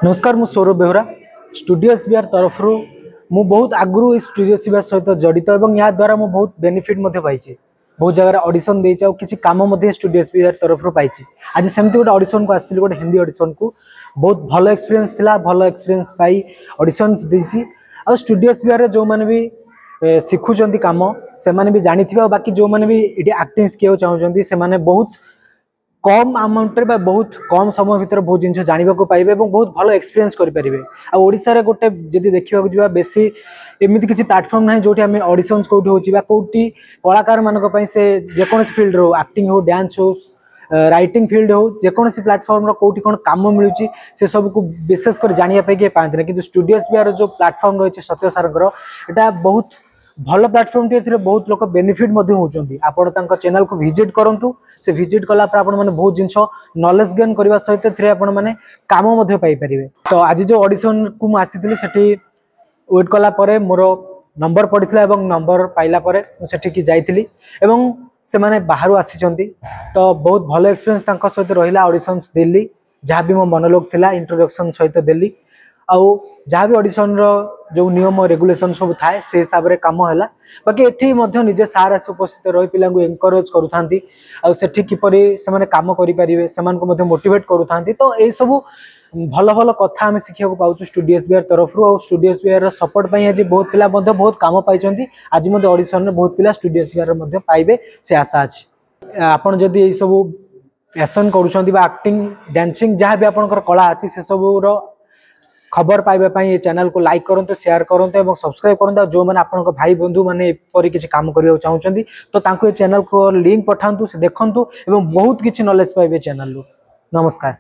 नमस्कार मु Saurabh Behera studio SBR तरफ मु बहुत आगु स्टूडियो एसबीआर सहित जड़ित और या द्वारा मु बहुत बेनिफिट पाई बहुत जगह ऑडिशन देछि किसी काम स्टूडियो एसबीआर तरफ पाई आज सेमती गोटे ऑडिशन को आसती गोटे हिंदी ऑडिशन को बहुत भल एक्सपीरियंस थिला भल एक्सपीरियंस पाई ऑडिशन देछि आ स्टूडियो एसबीआर जो मैंने भी शिखुंट कम से भी जानी बाकी जो मैंने भी ये एक्टिंग शिखा चाहते से बहुत कम अमाउंट रे बहुत कम समय भीतर बहुत जिन जानवा पाइबे बहुत भल एक्सपीरियंस करेंगे आशार गोटे जब देखा जा बेसी एमती किसी प्लाटफर्म ना जो ऑडिशन कौटी होती कलाकार मान से जेकोसी फील्ड रो एक्टिंग हो डांस हो राइटिंग फील्ड हो जेकोसी प्लाटफर्म कौटी कौन कम मिलूँ से सब को विशेषकर जानापी पाते कि स्टूडियो एसबीआर जो प्लाटफर्म रही है सत्य सार यहाँ बहुत भल प्लाटफर्म टी बहुत लोग बेनिफिट होती आपण चैनल को विजिट करूँ से विजिट कला मैंने बहुत जिन नॉलेज गेन करने सहित मैंने काम पाइपर तो आज जो ऑडिशन को मुझे से वेट कला मोर नंबर पड़ा नंबर पाइला से जाइली से मैंने बाहर आसी तो बहुत भल एक्सपीरियंस सहित रहा ऑडिशंस देली जहाँ भी मो मनोलोग थिला इंट्रोडक्शन सहित देली आउ जहाँ भी ऑडिशन जो नियम रेगुलेशन सब थाए से हिसाब से कम है बाकी एठी निजे सार आस उपस्थित रही पिला एनकरेज करूँ किपरि से कम करें से मोटिवेट करूँ तो ये सब भल भल कथा आम शिखा पाऊँ स्टूडियो एसबीआर तरफ और स्टूडियो एसबीआर सपोर्ट पाई आज बहुत पिला बहुत कम पाई आज ऑडिशन बहुत पिला स्टूडियो एसबीआर पाइबे से आशा अच्छी आपड़ जदि ये सब पैशन करुँच डांसिंग जहाँ भी आपंकर कला अच्छी से सब खबर पाइबापी ये चैनल को लाइक करूँ शेयर करूँ और सब्सक्राइब करूँ जो मैंने आप भाई बंधु मैंने एपरी किसी काम करने चाहते तो ये चैनल को लिंक पठातु से देखूँ और बहुत किसी नॉलेज पाइबे चैनल। नमस्कार।